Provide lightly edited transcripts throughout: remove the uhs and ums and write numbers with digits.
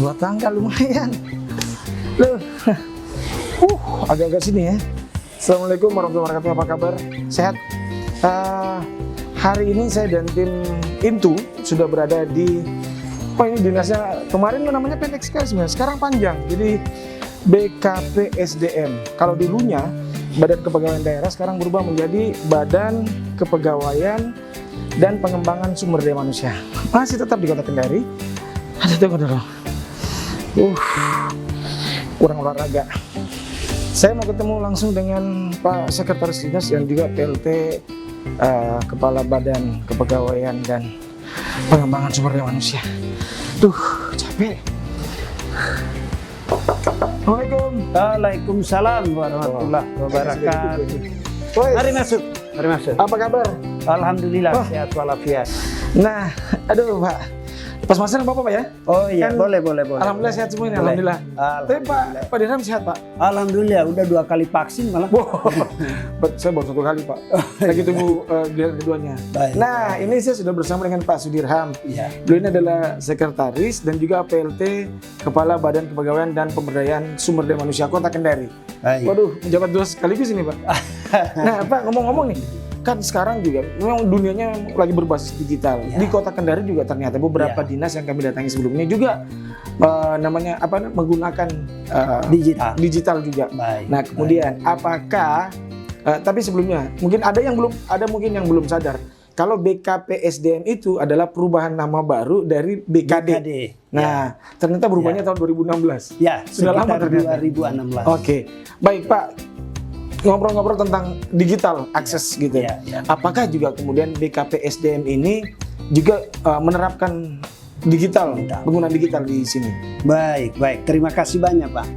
Dua tangga lumayan. Loh. Agak-agak sini ya. Assalamualaikum warahmatullahi wabarakatuh. Apa kabar? Sehat? Hari ini saya dan tim Intu sudah berada di ini dinasnya kemarin namanya pendek sekali sebenarnya. Sekarang panjang. Jadi BKPSDM. Kalau dulunya Badan Kepegawaian Daerah, sekarang berubah menjadi Badan Kepegawaian dan Pengembangan Sumber Daya Manusia. Masih tetap di Kota Kendari. Ada tengok dulu. Kurang olahraga. Saya mau ketemu langsung dengan Pak Sekretaris Dinas yang juga PLT Kepala Badan Kepegawaian dan Pengembangan Sumber Daya Manusia. Capek. Assalamualaikum. Waalaikumsalam warahmatullahi wabarakatuh. Mari masuk. Mari masuk. Apa kabar? Alhamdulillah sehat walafiat. Nah, aduh Pak. Pas masalah Bapak Pak ya? Oh iya, Kan, boleh. Alhamdulillah sehat semuanya, alhamdulillah. Tapi Pak Dirham sehat Pak? Alhamdulillah, udah 2 kali vaksin malah. Saya baru 1 kali Pak. Lagi tunggu giliran keduanya. Baik. Nah, ini saya sudah bersama dengan Pak Sudirham. Iya. Beliau ini adalah sekretaris dan juga PLT Kepala Badan Kepegawaian dan Pemberdayaan Sumber Daya Manusia Kota Kendari. Baik. Waduh, menjabat 2 sekaligus ini Pak. Nah Pak, ngomong-ngomong nih, kan sekarang juga memang dunianya lagi berbasis digital. Ya. Di Kota Kendari juga ternyata beberapa dinas yang kami datangi sebelumnya juga menggunakan digital juga. Baik. Nah, kemudian apakah tapi sebelumnya mungkin ada yang belum sadar kalau BKPSDM itu adalah perubahan nama baru dari BKD. Nah, ternyata berubahnya tahun 2016. Ya, sudah lama ternyata. 2016. Oke. Baik, Pak. Ngobrol-ngobrol tentang digital akses gitu. Ya. Apakah juga kemudian BKPSDM ini juga menerapkan digital, penggunaan digital di sini? Baik. Terima kasih banyak, Pak.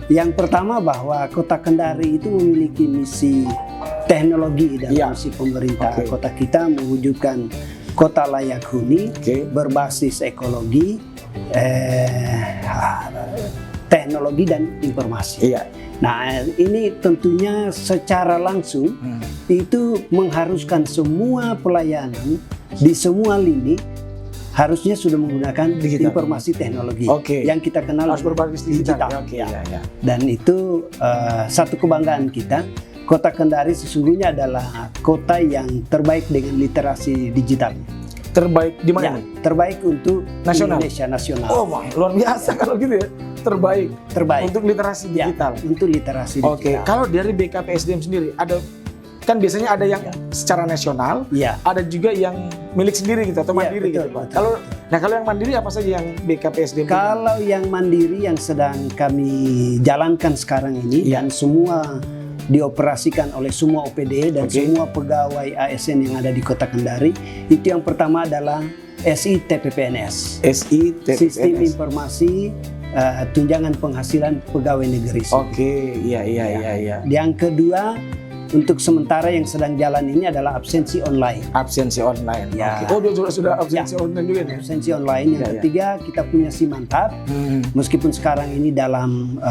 Yang pertama bahwa Kota Kendari itu memiliki misi teknologi dan misi pemerintah kota kita mewujudkan kota layak huni, berbasis ekologi, teknologi dan informasi. Nah, ini tentunya secara langsung itu mengharuskan semua pelayanan di semua lini harusnya sudah menggunakan informasi teknologi yang kita kenal harus berbasis digital. Dan itu satu kebanggaan kita. Kota Kendari sesungguhnya adalah kota yang terbaik dengan literasi digital. Terbaik di mana? Terbaik untuk nasional. Indonesia nasional. Oh, luar biasa kalau gitu ya. Terbaik untuk literasi digital. Untuk literasi digital. Oke, kalau dari BKPSDM sendiri ada kan biasanya ada yang secara nasional, ada juga yang milik sendiri gitu atau mandiri gitu. Kalau yang mandiri apa saja yang BKPSDM? Kalau yang mandiri yang sedang kami jalankan sekarang ini dan semua dioperasikan oleh semua OPD dan semua pegawai ASN yang ada di Kota Kendari, itu yang pertama adalah SI-TPPNS. Sistem Informasi Tunjangan Penghasilan Pegawai Negeri. Iya. Yang kedua, untuk sementara yang sedang jalan ini adalah absensi online. Absensi online. Oh, sudah absensi online juga nih. Absensi online. Yang ketiga, kita punya Simantap. Meskipun sekarang ini dalam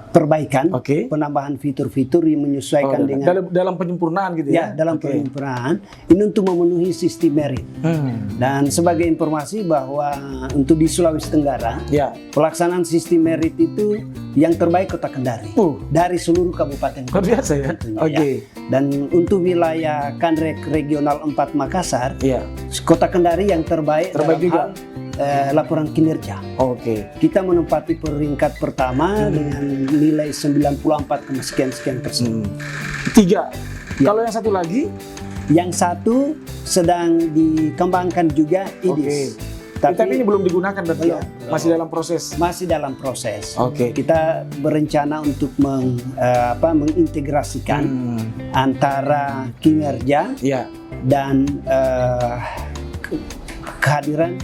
perbaikan, penambahan fitur-fitur yang menyesuaikan dengan dalam penyempurnaan gitu ya. Dalam penyempurnaan. Ini untuk memenuhi sistem merit. Dan sebagai informasi bahwa untuk di Sulawesi Tenggara, pelaksanaan sistem merit itu yang terbaik Kota Kendari dari seluruh kabupaten. Luar biasa ya. Dan untuk wilayah Kanrek Regional 4 Makassar, Kota Kendari yang terbaik juga laporan kinerja. Kita menempati peringkat pertama dengan nilai 94,sekian%. 3. Kalau yang satu lagi? Yang satu sedang dikembangkan juga IDIS. Tapi ini belum digunakan berarti ya? Masih dalam proses? Masih dalam proses. Oke. Kita berencana untuk mengintegrasikan antara kinerja Iya. dan kehadiran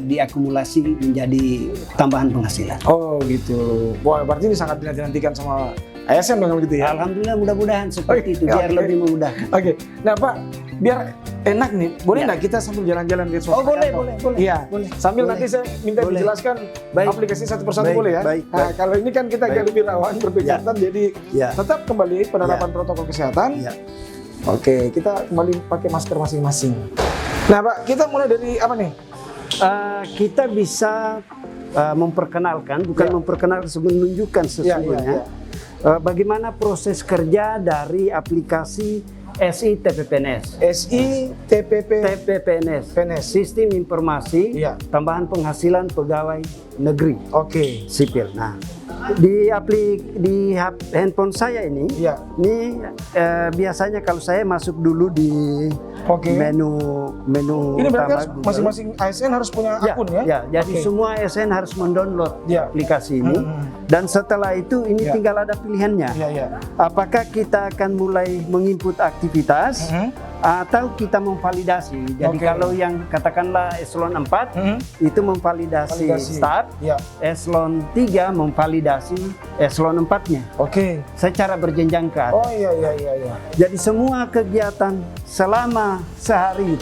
diakumulasi menjadi tambahan penghasilan. Oh gitu. Wah, berarti ini sangat dinantikan sama ASN dong kalau gitu ya? Alhamdulillah, mudah-mudahan seperti itu biar lebih memudahkan. Oke. Nah Pak, biar enak nih, boleh nggak kita sambil jalan-jalan lihat suasana boleh, kantor? boleh. Iya. Boleh. Sambil Boleh. nanti saya minta Boleh. dijelaskan Baik. aplikasi satu persatu Baik, boleh ya? baik, Nah, baik. kalau ini kan kita agak Baik. lebih rawan berdekatan, jadi Ya. tetap kembali penerapan protokol kesehatan. Ya. Oke, kita kembali pakai masker masing-masing. Nah Pak, kita mulai dari apa nih? Kita bisa memperkenalkan, bukan Ya. memperkenalkan, menunjukkan sesungguhnya bagaimana proses kerja dari aplikasi SI TPPNS. SI TPP TPPNS, PNS. Sistem Informasi Iya. Tambahan Penghasilan Pegawai Negeri Oke. Sipil. Nah, di handphone saya ini, Iya. ini biasanya kalau saya masuk dulu di Oke. menu Ini berarti utama harus Google. masing-masing ASN harus punya Ya, akun ya? ya, jadi Oke. semua ASN harus mendownload Ya. aplikasi ini, dan setelah itu ini Ya. tinggal ada pilihannya. Iya, iya. Apakah kita akan mulai menginput aktivitas atau kita memvalidasi. Jadi Oke. kalau yang katakanlah eselon 4 itu memvalidasi Validasi. staf, Iya. eselon 3 memvalidasi eselon 4-nya Oke. secara berjenjang ke atas. Oh iya, iya, iya, iya. Jadi semua kegiatan selama sehari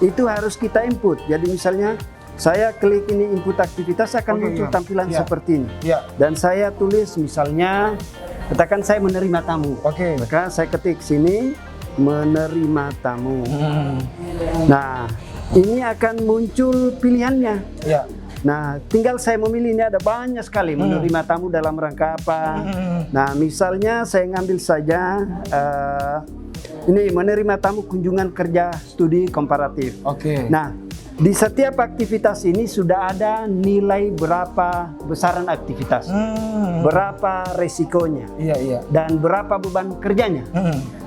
itu harus kita input. Jadi misalnya saya klik ini input aktivitas akan Oke, muncul iya. tampilan Iya. seperti ini. Iya. Dan saya tulis misalnya, katakan saya menerima tamu. Oke. Maka saya ketik sini menerima tamu. Nah, ini akan muncul pilihannya. Iya. Nah, tinggal saya memilih, ini ada banyak sekali menerima tamu dalam rangka apa. Nah, misalnya saya ngambil saja ini menerima tamu kunjungan kerja studi komparatif. Oke. Nah, di setiap aktivitas ini sudah ada nilai berapa besaran aktivitas, berapa resikonya, Iya, iya. dan berapa beban kerjanya.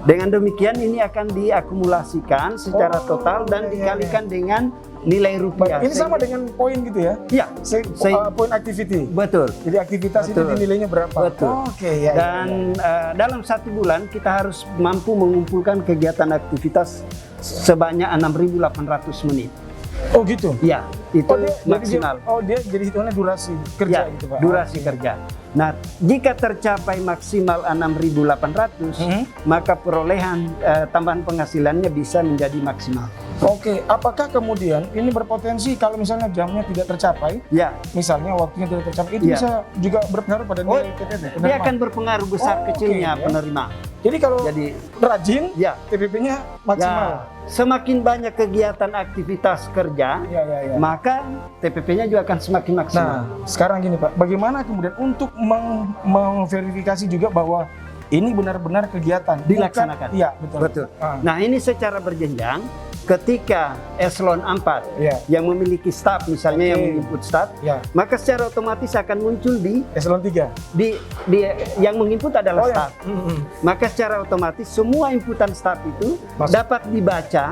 Dengan demikian ini akan diakumulasikan secara total dan dikalikan dengan nilai rupiah. Ini sama dengan poin gitu ya? Ya, Poin activity. betul. Jadi aktivitas itu Betul. nilainya berapa? Betul. Oke, ya. Dan dalam 1 bulan kita harus mampu mengumpulkan kegiatan aktivitas sebanyak 6.800 menit. Oh gitu. Ya, itu maksimal. Dia jadi hitungannya durasi kerja Ya, gitu Pak. durasi kerja. Nah, jika tercapai maksimal 6.800, maka perolehan tambahan penghasilannya bisa menjadi maksimal. Oke, apakah kemudian ini berpotensi kalau misalnya jamnya tidak tercapai, Ya, misalnya waktunya tidak tercapai, itu Ya. bisa juga berpengaruh pada nilai TPP? dia akan berpengaruh besar kecilnya oke, ya. penerima. Jadi kalau Jadi, rajin, ya, TPP-nya maksimal. semakin banyak kegiatan aktivitas kerja, Ya, ya, ya. maka TPP-nya juga akan semakin maksimal. Nah, sekarang gini Pak, bagaimana kemudian untuk memverifikasi juga bahwa ini benar-benar kegiatan Dilaksanakan. Iya, betul. Betul. Nah, ini secara berjenjang. Ketika eselon 4 Iya. yang memiliki staf, misalnya Oke. yang menginput staf, Ya, maka secara otomatis akan muncul di eselon 3. yang menginput adalah Oh, ya. staf. Maka secara otomatis semua inputan staf itu Masuk. dapat dibaca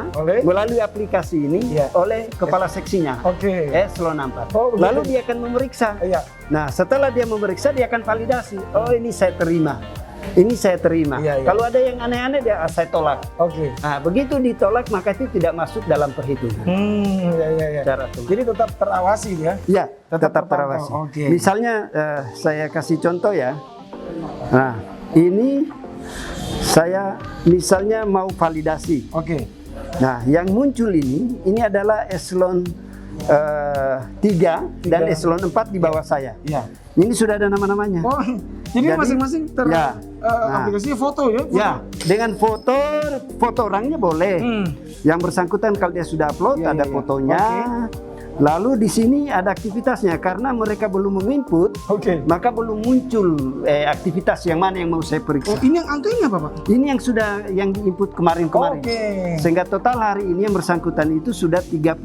melalui aplikasi ini Iya. oleh kepala seksinya. Oke. Eselon 4. Oh, begitu. Lalu dia akan memeriksa. Iya. Nah, setelah dia memeriksa, dia akan validasi. Oh, ini saya terima. Ini saya terima. Iya, iya. Kalau ada yang aneh-aneh, dia saya tolak. Oke. Nah, begitu ditolak, maka itu tidak masuk dalam perhitungan. Ya, ya, ya. Secara otomatis. Jadi tetap terawasi ya? Ya, Tetap tetap terpantau. terawasi. Oke. Misalnya, saya kasih contoh ya. Nah, ini saya misalnya mau validasi. Oke. Nah, yang muncul ini adalah eselon 3 dan eselon 4 di bawah saya. Iya. Ini sudah ada nama-namanya. Oh, jadi Jadi, masing-masing ya. Nah. aplikasinya foto ya? Foto. Ya, dengan foto orangnya boleh. Yang bersangkutan kalau dia sudah upload Ya, ada ya, ya. fotonya, Lalu di sini ada aktivitasnya karena mereka belum menginput, Oke. maka belum muncul aktivitas yang mana yang mau saya periksa. Oh, ini yang angkanya apa, Pak? Ini yang sudah yang diinput kemarin-kemarin. Oke. Sehingga total hari ini yang bersangkutan itu sudah 37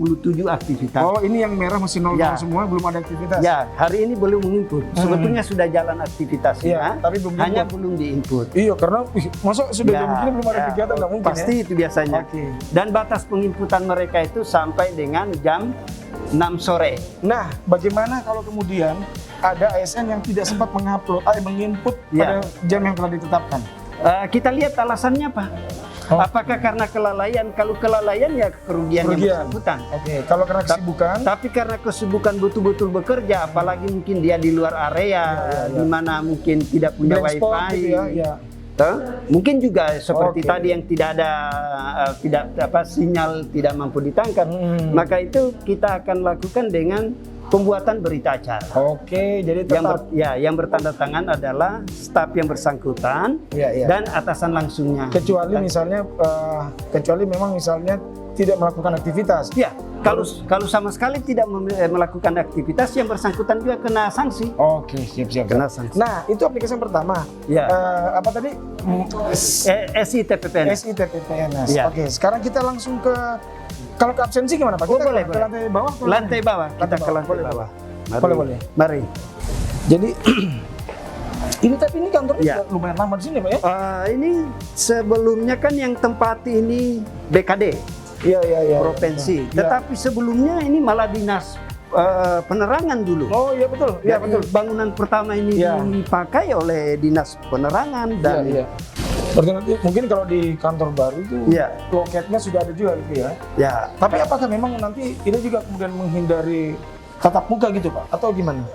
aktivitas. Oh, ini yang merah masih 0 Ya. semua, belum ada aktivitas. Ya, hari ini belum menginput. Sebetulnya sudah jalan aktivitasnya, Iya, tapi belum hanya diinput. belum diinput. Iya, karena masa sudah jam begini belum ada kegiatan, nggak mungkin Pasti ya? itu biasanya. Oke. Dan batas penginputan mereka itu sampai dengan jam 6 sore. Nah, bagaimana kalau kemudian ada ASN yang tidak sempat menginput pada Ya. jam yang telah ditetapkan? Kita lihat alasannya apa? Oh. Apakah karena kelalaian? Kalau kelalaian ya kerugian yang Kerugian. bersangkutan. Oke, kalau karena kesibukan, Tapi karena kesibukan betul-betul bekerja, apalagi mungkin dia di luar area, Ya. di mana mungkin tidak punya blank spot wifi, gitu ya. Toh? Mungkin juga seperti Oke. tadi yang tidak ada sinyal tidak mampu ditangkap, maka itu kita akan lakukan dengan pembuatan berita acara. Oke, jadi tetap. Yang bertanda tangan adalah staf yang bersangkutan Ya, ya. dan atasan langsungnya. Kecuali misalnya, kecuali memang misalnya tidak melakukan aktivitas. Ya, kalau sama sekali tidak melakukan aktivitas, yang bersangkutan juga kena sanksi. Oke, siap. Kena sanksi. Nah, itu aplikasi yang pertama. Ya. Apa tadi? SITPPN. SITPPNS. Ya. Oke, sekarang kita langsung ke, kalau ke absensi gimana Pak? Oh, Kita boleh, ke boleh. lantai bawah? atau Lantai bawah, kita Lantai ke bawah. lantai Boleh, bawah. Boleh. Mari. Jadi, tapi ini kantornya Ya. juga lumayan lama di sini Pak ya? Ini sebelumnya kan yang tempat ini BKD Iya. provinsi, Ya. tetapi sebelumnya ini malah dinas penerangan dulu. Oh iya betul, iya Jadi betul. bangunan pertama ini Ya. dipakai oleh dinas penerangan dan Iya. Berarti nanti mungkin kalau di kantor baru itu Iya. loketnya sudah ada juga gitu ya. ya Tapi apakah memang nanti ini juga kemudian menghindari tatap muka gitu Pak? Atau gimana?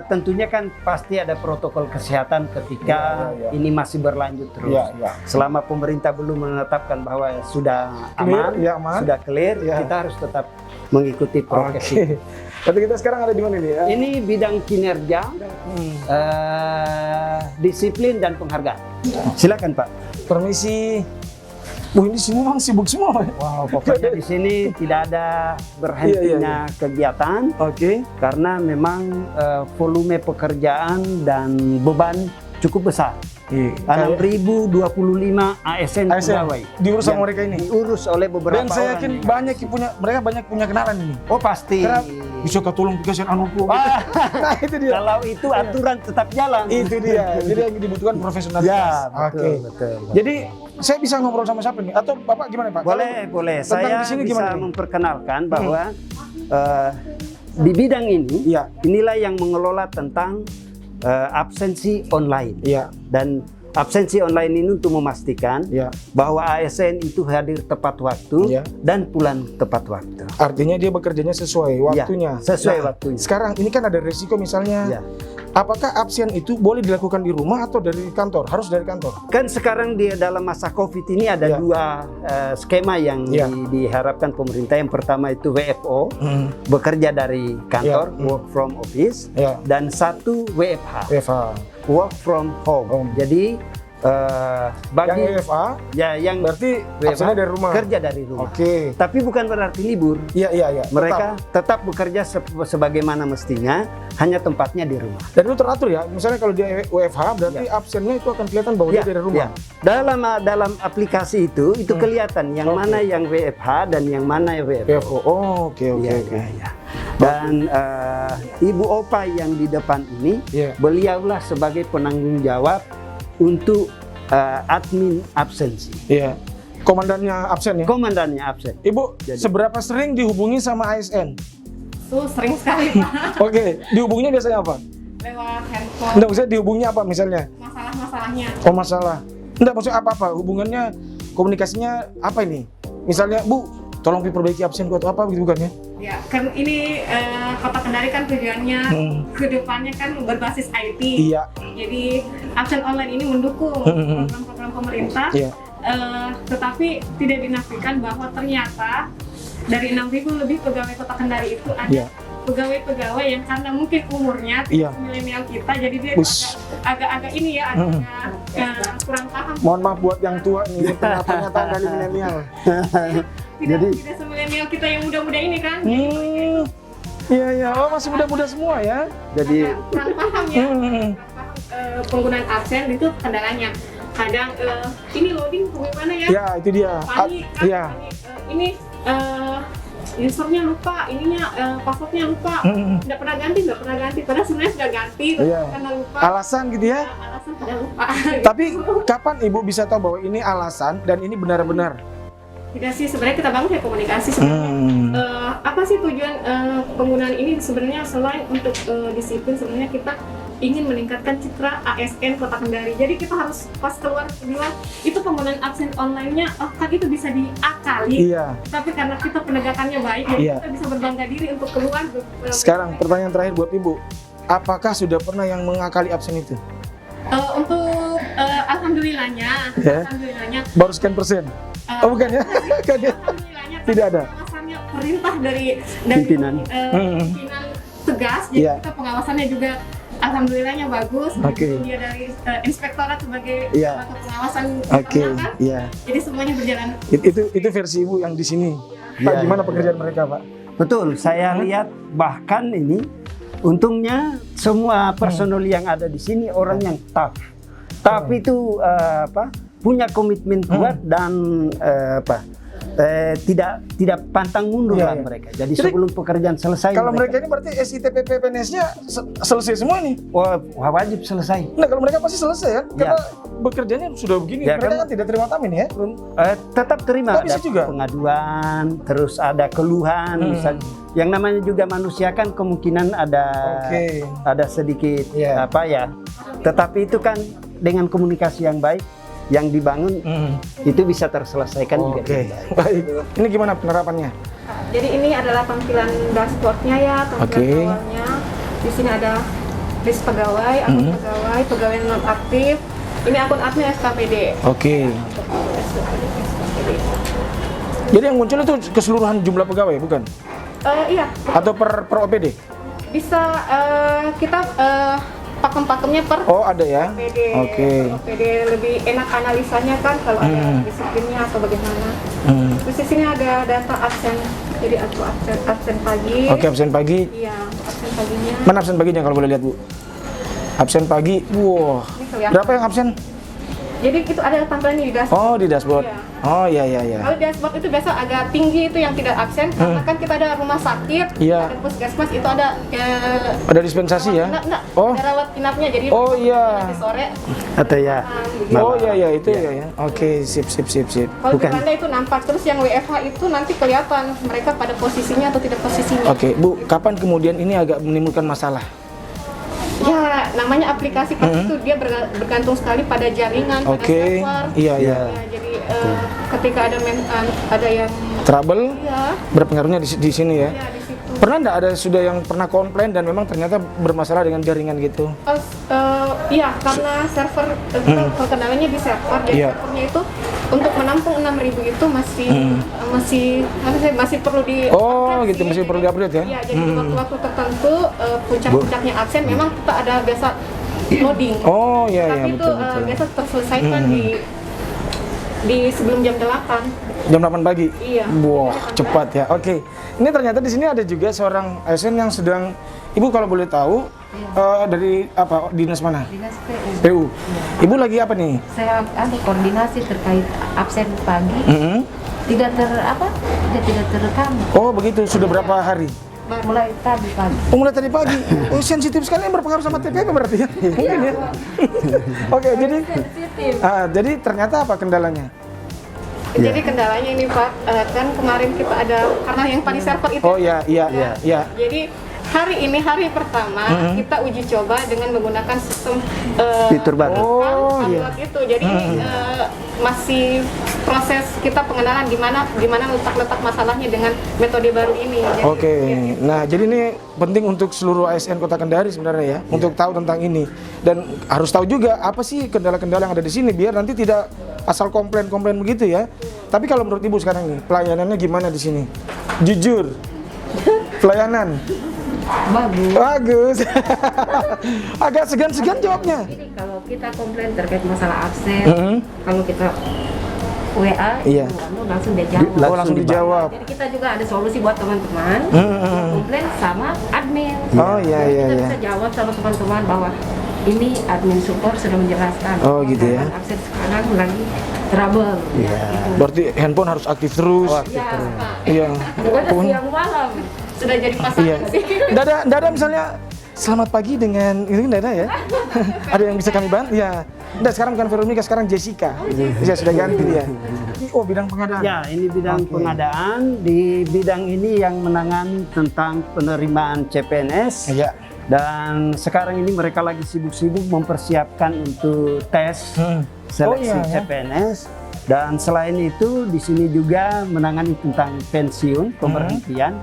tentunya kan pasti ada protokol kesehatan ketika Ya. ini masih berlanjut terus. Iya. Selama pemerintah belum menetapkan bahwa sudah Clear, aman, ya, aman. sudah clear, Ya. kita harus tetap mengikuti prokes. Oke. Tapi kita sekarang ada di mana nih ya? Ini bidang kinerja, disiplin dan penghargaan. Silakan Pak. Permisi. Ini sini memang sibuk semua Pak. Wow, pokoknya di sini tidak ada berhentinya kegiatan Oke. karena memang volume pekerjaan dan beban cukup besar. Iya. 6.025 ASN pegawai diurus sama yang mereka ini. diurus oleh beberapa Dan saya orang yakin ini. mereka banyak punya kenalan ini. Oh pasti. Karena bisa ketolong dikasih anuku. Wah, Nah itu dia. kalau itu aturan tetap jalan. Itu dia. Jadi yang dibutuhkan profesionalitas. Ya, Oke. betul. Jadi saya bisa ngobrol sama siapa nih? Atau Bapak gimana Pak? Boleh. tentang Saya di sini bisa gimana nih? memperkenalkan bahwa di bidang ini, Iya. inilah yang mengelola tentang absensi online. Iya. Dan absensi online ini untuk memastikan Iya. bahwa ASN itu hadir tepat waktu Iya. dan pulang tepat waktu. Artinya dia bekerjanya sesuai waktunya. sesuai waktunya. Sekarang ini kan ada resiko misalnya. Ya. Apakah absen itu boleh dilakukan di rumah atau dari kantor? Harus dari kantor. Kan sekarang di dalam masa COVID ini ada Ya. dua skema yang Ya. diharapkan pemerintah. Yang pertama itu WFO, bekerja dari kantor, Ya. work from office, Ya. dan satu WFH, WFA. work from home. Home. Jadi Yang bagi WFA yang berarti absennya dari rumah. kerja dari rumah. Oke. Tapi bukan berarti libur. Iya. Mereka tetap bekerja sebagaimana mestinya, hanya tempatnya di rumah. Dan itu teratur ya. Misalnya kalau dia WFH berarti absennya itu akan kelihatan bahwa dia dari rumah. Dalam aplikasi itu kelihatan yang Oke. mana yang WFH dan yang mana yang WFO. WFO. Oh, oke. Iya. Dan Ibu Opa yang di depan ini, Iya. beliaulah sebagai penanggung jawab untuk admin absensi. Iya. Komandannya absen ya. Komandannya absen. Ibu, Jadi. seberapa sering dihubungi sama ASN? Tuh sering sekali Pak, Oke, dihubunginya biasanya apa? lewat handphone, Enggak, maksudnya dihubunginya apa misalnya? masalah-masalahnya. Oh, masalah. Enggak, maksudnya apa-apa? Hubungannya, komunikasinya apa ini? Misalnya, Bu, tolong diperbaiki absenku atau apa gitu bukan ya? Ya, kan ini Kota Kendari kan tujuannya ke depannya kan berbasis IT. Iya. Jadi absen online ini mendukung program-program pemerintah. Iya. Tetapi tidak dinafikan bahwa ternyata dari 6.000 lebih pegawai Kota Kendari itu ada Iya. pegawai-pegawai yang karena mungkin umurnya Iya. milenial kita, jadi dia Bus. agak ini ya, agak kurang paham. Mohon maaf buat yang tua nih, pernyataan dari milenial. Tidak semilenial kita yang muda-muda ini kan. Iya, iya. Oh, masih muda-muda semua ya. Jadi kurang paham ya, Hmm. kurang paham penggunaan absen itu kendalanya. Kadang ini loading bagaimana ya? Ya, itu dia. Panik kan, Iya. panik. Ini usernya lupa, ininya passwordnya lupa, Hmm. nggak pernah ganti. Padahal sebenarnya sudah ganti, tapi Iya. karena lupa. Alasan gitu ya. Alasan pada lupa. Tapi kapan Ibu bisa tahu bahwa ini alasan dan ini benar-benar? Tidak sih, sebenarnya kita bangun kayak komunikasi sebenarnya. Apa sih tujuan penggunaan ini sebenarnya selain untuk disiplin, sebenarnya kita ingin meningkatkan citra ASN Kota Kendari. Jadi kita harus pas keluar bilang itu penggunaan absen online-nya kan itu bisa diakali. Iya. Tapi karena kita penegakannya baik, jadi Iya. kita bisa berbangga diri untuk keluar. Sekarang pertanyaan terakhir buat Ibu. Apakah sudah pernah yang mengakali absen itu? Untuk alhamdulillahnya, Ya. alhamdulillahnya, Baru sekian persen? Oh bukan ya? Kan ya? alhamdulillahnya Tidak ada. pengawasannya perintah dari Pimpinan. pimpinan tegas, jadi Iya. kita pengawasannya juga alhamdulillahnya bagus. Oke. Begitu dia dari inspektorat sebagai Iya. lembaga pengawasan Oke, internal kan, iya. jadi semuanya berjalan. Itu versi Ibu yang di sini. Pak, Iya, gimana iya. pekerjaan mereka, Pak? betul, saya lihat bahkan ini untungnya semua personel yang ada di sini orang yang tough. Tough itu punya komitmen kuat dan tidak pantang mundur Iya, lah iya. mereka. Jadi Jadi, sebelum pekerjaan selesai Kalau mereka ini berarti SITP PPNS-nya selesai semua nih. wah, wajib selesai. Nah, kalau mereka pasti selesai ya, Ya. karena bekerjanya sudah begini. Ya, Mereka kan- kan tidak terima tamin ya. Tetap terima Oh, bisa ada juga? pengaduan, terus ada keluhan, misal yang namanya juga manusia kan kemungkinan Oke. ada sedikit Iya. tetapi itu kan dengan komunikasi yang baik yang dibangun itu bisa terselesaikan juga. Oke, baik. Ini gimana penerapannya? Jadi ini adalah tampilan dashboardnya ya, tampilan Oke. awalnya. Di sini ada list pegawai, akun pegawai non aktif. Ini akun admin SKPD. Oke. Jadi yang muncul itu keseluruhan jumlah pegawai, bukan? Iya, Atau per OPD? bisa kita pakem-pakemnya per Oh, ada ya? OPD. Oke. Per OPD lebih enak analisanya kan kalau ada disiplinnya atau bagaimana. Terus di sini ada data absen. Jadi aku absen pagi. Oke, absen pagi. Iya, absen paginya. Mana absen paginya kalau boleh lihat, Bu? Absen pagi. Wah. Ini kelihatan. Berapa yang absen? Jadi itu ada tampilannya di dashboard. Oh, di dashboard. Iya. Oh, iya iya iya. Kalau dashboard itu biasa agak tinggi itu yang tidak absen karena kan kita ada rumah sakit, Iya. ada puskesmas itu ada Ada dispensasi ya? Enggak, Oh. ada rawat inapnya jadi Oh, iya. nanti sore. Atau ya Oh, iya iya itu ya. Oke, sip. Kalau di Bukan. Belanda itu nampak terus yang WFH itu nanti kelihatan mereka pada posisinya atau tidak posisinya. Oke, Bu, kapan kemudian ini agak menimbulkan masalah? Ya, namanya aplikasi kan itu dia bergantung sekali pada jaringan, pada Oke. server. Iya iya. Ya, jadi ketika ada yang Trouble ya, berpengaruhnya di sini ya. ya di situ. Pernah nggak ada sudah yang pernah komplain dan memang ternyata bermasalah dengan jaringan gitu? Iya, karena server kendalanya di server, jadi Iya. servernya itu untuk menampung 6.000 itu masih perlu di Oh, upgrade gitu, sih. masih perlu di-upgrade ya? Iya, jadi di waktu-waktu tertentu puncak-puncaknya absen memang kita ada biasa loading. Oh, iya iya Tapi itu betul. biasa terselesaikan di sebelum jam 8. Jam 8 pagi? Iya. Wah, cepat ya. Oke. Ini ternyata di sini ada juga seorang ASN yang sedang, Ibu kalau boleh tahu, dari apa dinas mana? Dinas PU. PU. Ibu lagi apa nih? Saya ada koordinasi terkait absen pagi, tidak terekam. Oh, begitu. Sudah berapa hari? Mulai tadi pagi. Oh, mulai tadi pagi. Oh, sensitif sekali yang berpengaruh sama TPP berarti ya? Mungkin ya. Oke, jadi ternyata apa kendalanya? Jadi kendalanya ini Pak, kan kemarin kita ada karena yang tadi server itu. Oh iya. Jadi hari pertama kita uji coba dengan menggunakan sistem Fitur baru. Oh, Android itu. Jadi masih proses kita pengenalan di mana letak masalahnya dengan metode baru ini. Jadi, Oke. Nah, jadi ini penting untuk seluruh ASN Kota Kendari sebenarnya ya, untuk tahu tentang ini dan harus tahu juga apa sih kendala-kendala yang ada di sini biar nanti tidak asal komplain begitu ya. Tapi kalau menurut Ibu sekarang nih, pelayanannya gimana di sini? Jujur. Pelayanan bagus. Agak segan-segan jawabnya. Ini kalau kita komplain terkait masalah absen, kalau kita WA, Iya. langsung dia jawab. Oh, langsung dijawab. Jadi kita juga ada solusi buat teman-teman yang komplain sama admin. Oh, iya, Jadi iya, kita iya. bisa jawab sama teman-teman bahwa ini admin support sudah menjelaskan. Oh, gitu ya. Akses sekarang lagi trouble. Iya. Gitu. Berarti handphone harus aktif terus. Ya, Pak. Iya. Pokoknya Pokoknya- siang malam. Sudah jadi pasangan Iya. sih. Nggak ada misalnya selamat pagi dengan ini nggak ada ya? Ada yang bisa kami bantu? Ya. Nggak, sekarang bukan Veronica, sekarang Jessica. Ya sudah ganti dia. Oh, bidang pengadaan. Ya, ini bidang Oke. pengadaan. Di bidang ini yang menangani tentang penerimaan CPNS. Iya. Dan sekarang ini mereka lagi sibuk-sibuk mempersiapkan untuk tes seleksi Oh, iya, ya. CPNS. Dan selain itu di sini juga menangani tentang pensiun, pemberhentian.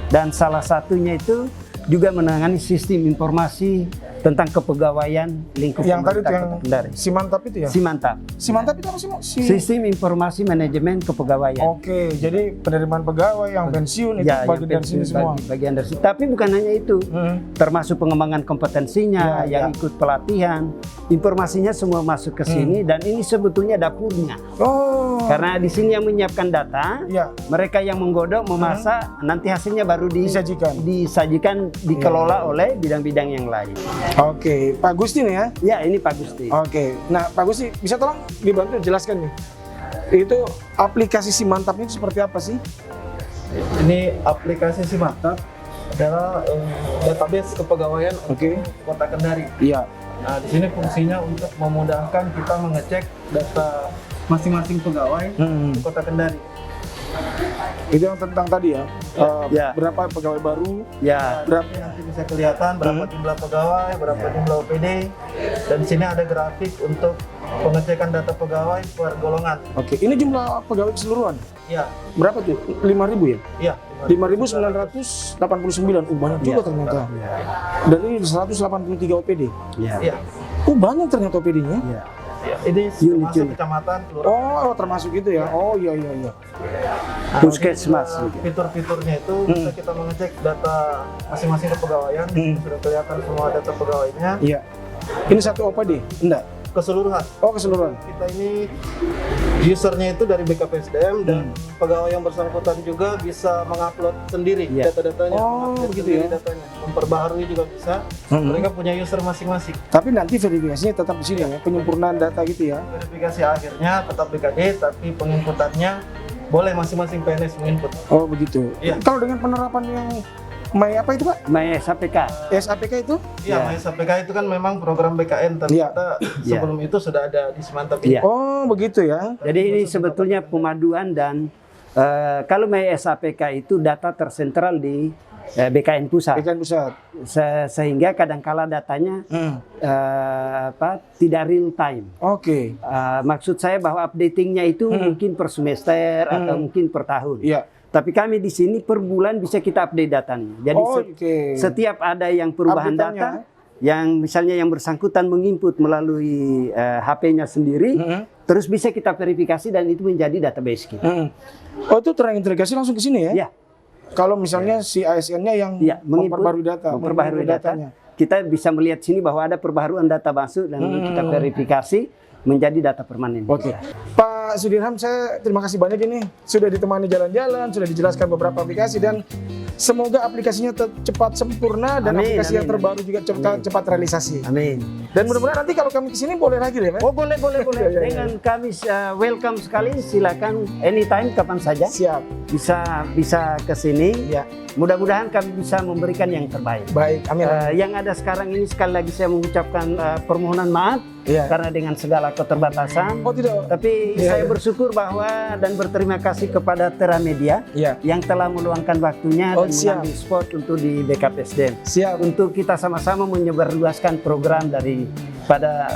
Dan salah satunya itu juga menangani sistem informasi tentang kepegawaian lingkup Yang tadi tuh pemerintah yang Kota Kendari. si mantap itu ya? Simantap. Si mantap itu apa sih, Mo? Sistem informasi manajemen kepegawaian. Oke, jadi penerimaan pegawai yang pensiun itu Ya, bagian yang dari sini pensiun semua. bagian dari sini. Tapi bukan hanya itu, termasuk pengembangan kompetensinya, Ya, yang ikut pelatihan, informasinya semua masuk ke sini dan ini sebetulnya dapurnya. Oh. Karena di sini yang menyiapkan data, Ya. mereka yang menggodok, memasak, nanti hasilnya baru disajikan, dikelola oleh bidang-bidang yang lain. Oke, Pak Gusti nih ya. Ya, ini Pak Gusti. Oke, nah Pak Gusti bisa tolong dibantu jelaskan nih. Itu aplikasi si mantap ini seperti apa sih? Ini aplikasi si Mantap adalah database kepegawaian Oke. untuk Kota Kendari. Iya. Nah, di sini fungsinya untuk memudahkan kita mengecek data masing-masing pegawai di Kota Kendari. Itu yang tentang tadi ya. Ya. Berapa pegawai baru? Ya, Berapa? Ini nanti bisa kelihatan berapa jumlah pegawai, berapa jumlah OPD, dan di sini ada grafik untuk pengecekan data pegawai per golongan. Oke, ini jumlah pegawai keseluruhan. Iya, Berapa tuh? 5.000 ya? iya. 5.989. Banyak juga ternyata. Dan ini 183 OPD. ya, Iya. Banyak ternyata OPD-nya. ya. Iya. Ini Unit. termasuk kecamatan, kelurahan. Oh, termasuk itu ya. Oh, iya iya iya. Nah, Puskesmas untuk juga. Fitur-fiturnya itu bisa kita mengecek data masing-masing kepegawaian. Sudah kelihatan semua data pegawainya Iya. Ini satu OPD? Enggak. keseluruhan. Oh, keseluruhan. Kita ini usernya itu dari BKPSDM dan pegawai yang bersangkutan juga bisa mengupload sendiri Iya. data-datanya, Oh, mengupdate begitu sendiri ya. datanya, memperbaharui juga bisa. Mereka punya user masing-masing. Tapi nanti verifikasinya tetap di sini ya, penyempurnaan data gitu ya. Verifikasi akhirnya tetap BKD, tapi penginputannya boleh masing-masing PNS menginput. Oh, begitu. Iya. Kalau dengan penerapan yang apa itu, Pak? My SAPK. SAPK itu? Iya, Ya. SAPK itu kan memang program BKN, Iya. ternyata sebelum itu sudah ada di Simantap ini. Iya. Oh, begitu ya. Jadi ini sebetulnya pemaduan dan kalau My SAPK itu data tersentral di BKN pusat. BKN pusat. Sehingga kadangkala datanya tidak real time. Oke. Maksud saya bahwa updatingnya itu mungkin per semester atau mungkin per tahun. Iya. Tapi kami di sini per bulan bisa kita update datanya. Jadi Oh, oke. setiap ada yang perubahan Update-nya. data, yang misalnya yang bersangkutan menginput melalui HP-nya sendiri, terus bisa kita verifikasi dan itu menjadi database kita. Oh, itu terintegrasi langsung ke sini ya? Ya, Kalau misalnya si ASN-nya yang ya, menginput, memperbarui data, memperbarui data, kita bisa melihat sini bahwa ada perbaharuan data masuk dan kita verifikasi menjadi data permanen. Oke, Pak Sudirham, saya terima kasih banyak ini sudah ditemani jalan-jalan, sudah dijelaskan beberapa aplikasi dan semoga aplikasinya cepat sempurna dan Amin, aplikasi yang amin, terbaru juga cepat realisasi. Amin. Dan mudah-mudahan nanti kalau kami kesini boleh lagi deh, Pak. Oh boleh. Ya, ya, ya. Dengan kami welcome sekali. Silakan anytime kapan saja Siap. bisa ke sini. Ya, Mudah-mudahan kami bisa memberikan yang terbaik. baik. Amin. Yang ada sekarang ini sekali lagi saya mengucapkan permohonan maaf Iya. karena dengan segala keterbatasan. Oh, tidak. Tapi Iya, saya iya. bersyukur bahwa dan berterima kasih kepada Tera Media Iya. yang telah meluangkan waktunya Oh, dan siap. mengambil spot untuk di BKPSDM. Siap. Untuk kita sama-sama menyebarluaskan program dari pada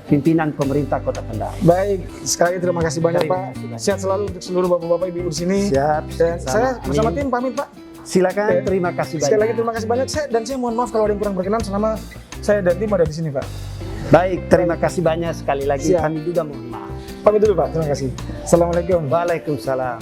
pimpinan pemerintah Kota Kendari. Baik, sekali lagi terima kasih banyak, Terima Pak. kasih banyak. Sehat selalu untuk seluruh bapak-bapak ibu di sini. Siap. Dan sama. saya bersama Amin. tim pamit, Pak. Silakan, terima kasih Sekali lagi banyak. terima kasih banyak. Saya mohon maaf kalau ada yang kurang berkenan selama saya dan tim ada di sini, Pak. Baik, terima kasih banyak sekali lagi. Siap. Kami juga mohon maaf. Pamit dulu, Pak. Terima kasih. Assalamualaikum. Waalaikumsalam.